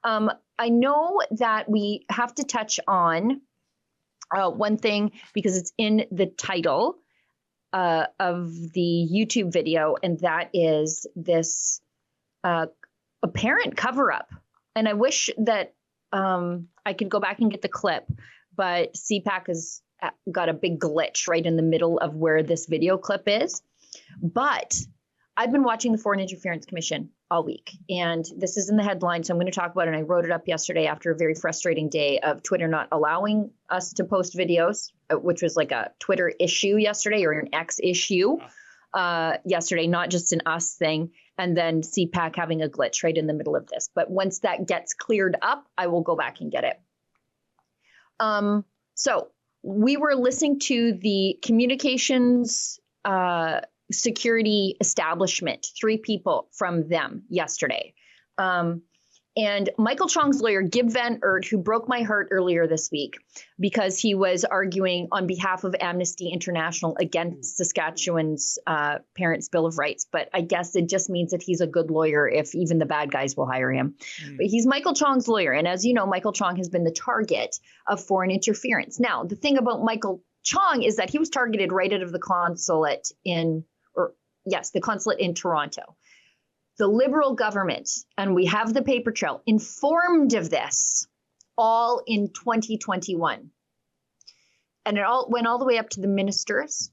I know that we have to touch on one thing because it's in the title of the YouTube video, and that is this apparent cover-up. And I wish that I could go back and get the clip, but CPAC has got a big glitch right in the middle of where this video clip is. But I've been watching the Foreign Interference Commission all week, and this is in the headline, so I'm going to talk about it. And I wrote it up yesterday after a very frustrating day of Twitter not allowing us to post videos, which was like a Twitter issue yesterday, or an X issue yesterday, not just an us thing, and then CPAC having a glitch right in the middle of this. But once that gets cleared up, I will go back and get it. So we were listening to the communications security establishment, 3 people from them yesterday. And Michael Chong's lawyer, Gib Van Aert, who broke my heart earlier this week because he was arguing on behalf of Amnesty International against Saskatchewan's Parents' Bill of Rights. But I guess it just means that he's a good lawyer if even the bad guys will hire him. But he's Michael Chong's lawyer. And as you know, Michael Chong has been the target of foreign interference. Now, the thing about Michael Chong is that he was targeted right out of the consulate the consulate in Toronto. The Liberal government, and we have the paper trail, informed of this all in 2021. And it all went all the way up to the ministers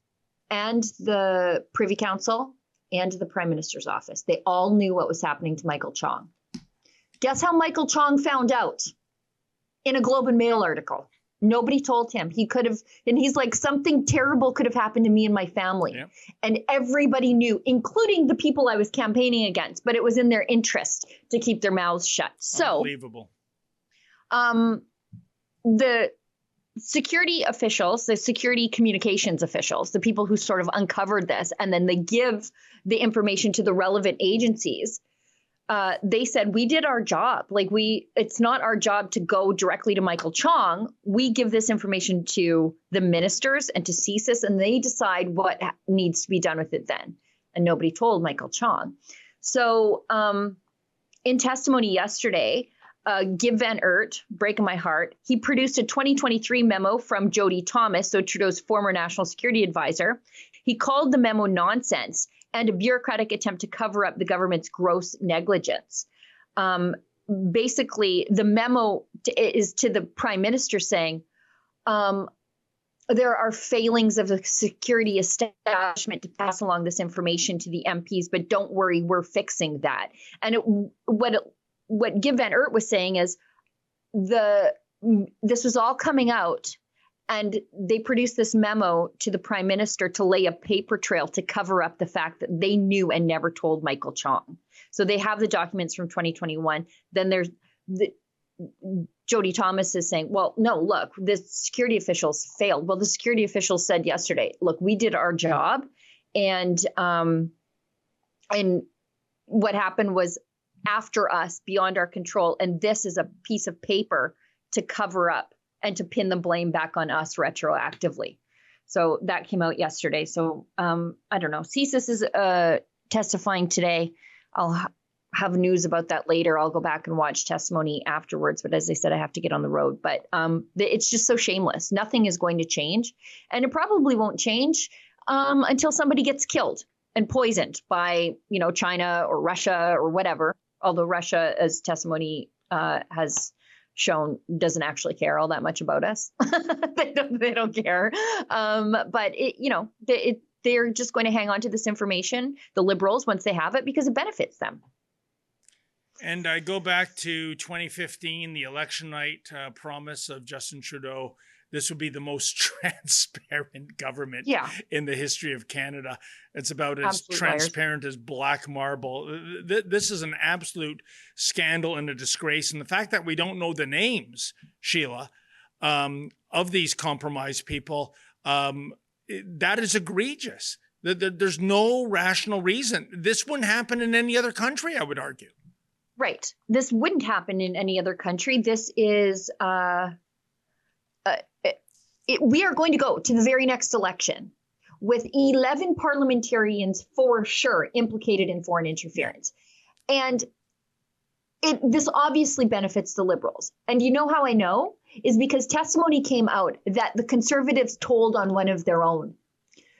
and the Privy Council and the Prime Minister's office. They all knew what was happening to Michael Chong. Guess how Michael Chong found out? In a Globe and Mail article. Nobody told him. He could have, and he's like, something terrible could have happened to me and my family. Yep. And everybody knew, including the people I was campaigning against, but it was in their interest to keep their mouths shut. So, unbelievable. The security officials, the security communications officials, the people who sort of uncovered this, and then they give the information to the relevant agencies. They said, we did our job. It's not our job to go directly to Michael Chong. We give this information to the ministers and to CSIS, and they decide what needs to be done with it then. And nobody told Michael Chong. So in testimony yesterday, Gib Van Aert, breaking my heart, he produced a 2023 memo from Jody Thomas, so Trudeau's former national security advisor. He called the memo nonsense and a bureaucratic attempt to cover up the government's gross negligence. Basically, the memo is to the prime minister saying, there are failings of the security establishment to pass along this information to the MPs, but don't worry, we're fixing that. And what Gib Van Aert was saying is this was all coming out, and they produced this memo to the prime minister to lay a paper trail to cover up the fact that they knew and never told Michael Chong. So they have the documents from 2021. Then there's Jody Thomas is saying, well, no, look, the security officials failed. Well, the security officials said yesterday, look, we did our job. And what happened was after us, beyond our control. And this is a piece of paper to cover up and to pin the blame back on us retroactively. So that came out yesterday. So I don't know. CSIS is testifying today. I'll have news about that later. I'll go back and watch testimony afterwards. But as I said, I have to get on the road. But it's just so shameless. Nothing is going to change. And it probably won't change until somebody gets killed and poisoned by, China or Russia or whatever. Although Russia, as testimony has shown, doesn't actually care all that much about us. they don't care. But they're just going to hang on to this information, the Liberals, once they have it, because it benefits them. And I go back to 2015, the election night promise of Justin Trudeau. This would be the most transparent government in the history of Canada. It's about as transparent as black marble. This is an absolute scandal and a disgrace. And the fact that we don't know the names, Sheila, of these compromised people, that is egregious. There's no rational reason. This wouldn't happen in any other country, I would argue. Right. This wouldn't happen in any other country. This is... we are going to go to the very next election with 11 parliamentarians for sure implicated in foreign interference. And this obviously benefits the Liberals. And you know how I know? Is because testimony came out that the Conservatives told on one of their own.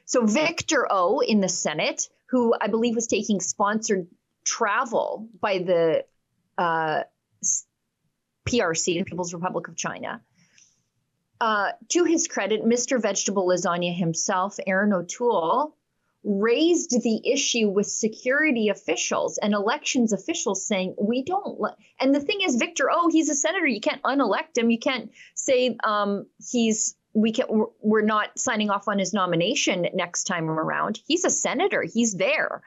So Victor O in the Senate, who I believe was taking sponsored travel by the PRC, the People's Republic of China, to his credit, Mr. Vegetable Lasagna himself, Aaron O'Toole, raised the issue with security officials and elections officials saying, we don't, and the thing is, Victor O, he's a senator. You can't unelect him. You can't say we're not signing off on his nomination next time around. He's a senator. He's there.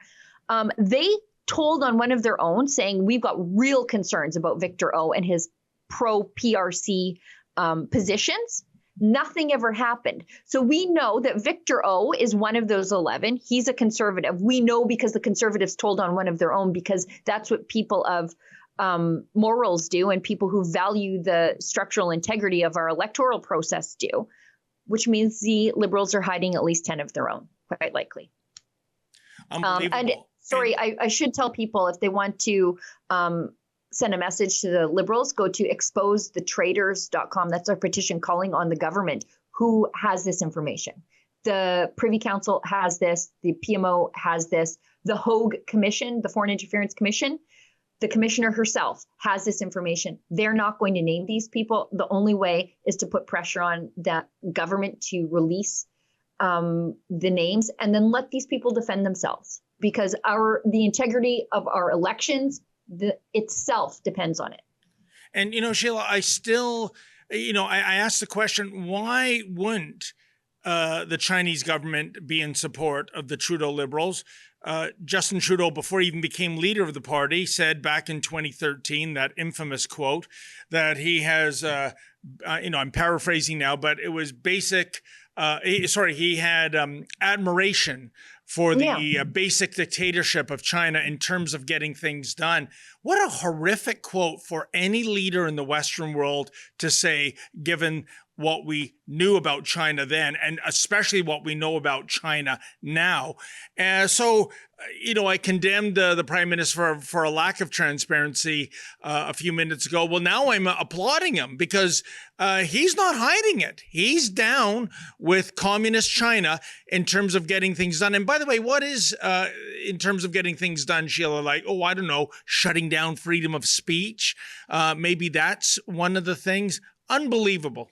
They told on one of their own saying, we've got real concerns about Victor O and his pro-PRC positions. Nothing ever happened. So we know that Victor O is one of those 11. He's a Conservative. We know because the Conservatives told on one of their own, because that's what people of morals do and people who value the structural integrity of our electoral process do, which means the Liberals are hiding at least 10 of their own, quite likely. Unbelievable. I should tell people if they want to send a message to the Liberals, go to exposethetraitors.com. That's our petition calling on the government who has this information. The Privy Council has this. The PMO has this. The Hogue Commission, the Foreign Interference Commission, the commissioner herself has this information. They're not going to name these people. The only way is to put pressure on that government to release the names and then let these people defend themselves, because the integrity of our elections itself depends on it. And, Sheila, I still, I asked the question, why wouldn't the Chinese government be in support of the Trudeau Liberals? Justin Trudeau, before he even became leader of the party, said back in 2013, that infamous quote, that he has, I'm paraphrasing now, but it was basic, he had admiration for the basic dictatorship of China in terms of getting things done. What a horrific quote for any leader in the Western world to say, given what we knew about China then, and especially what we know about China now. I condemned the Prime Minister for a lack of transparency a few minutes ago. Well, now I'm applauding him because he's not hiding it. He's down with communist China in terms of getting things done. And by the way, what is, in terms of getting things done, Sheila, I don't know, shutting down freedom of speech? Maybe that's one of the things. Unbelievable.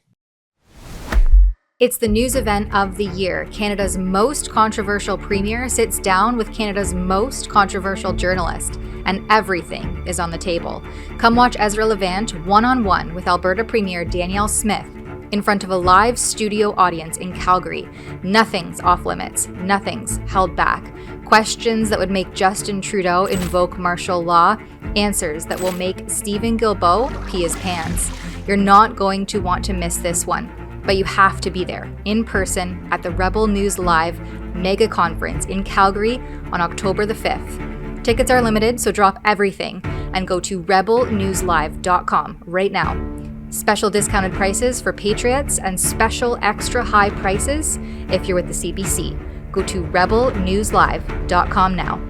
It's the news event of the year. Canada's most controversial premier sits down with Canada's most controversial journalist, and everything is on the table. Come watch Ezra Levant one-on-one with Alberta Premier Danielle Smith in front of a live studio audience in Calgary. Nothing's off limits. Nothing's held back. Questions that would make Justin Trudeau invoke martial law. Answers that will make Stephen Guilbeault pee his pants. You're not going to want to miss this one. But you have to be there, in person, at the Rebel News Live mega conference in Calgary on October the 5th. Tickets are limited, so drop everything and go to rebelnewslive.com right now. Special discounted prices for Patriots and special extra high prices if you're with the CBC. Go to rebelnewslive.com now.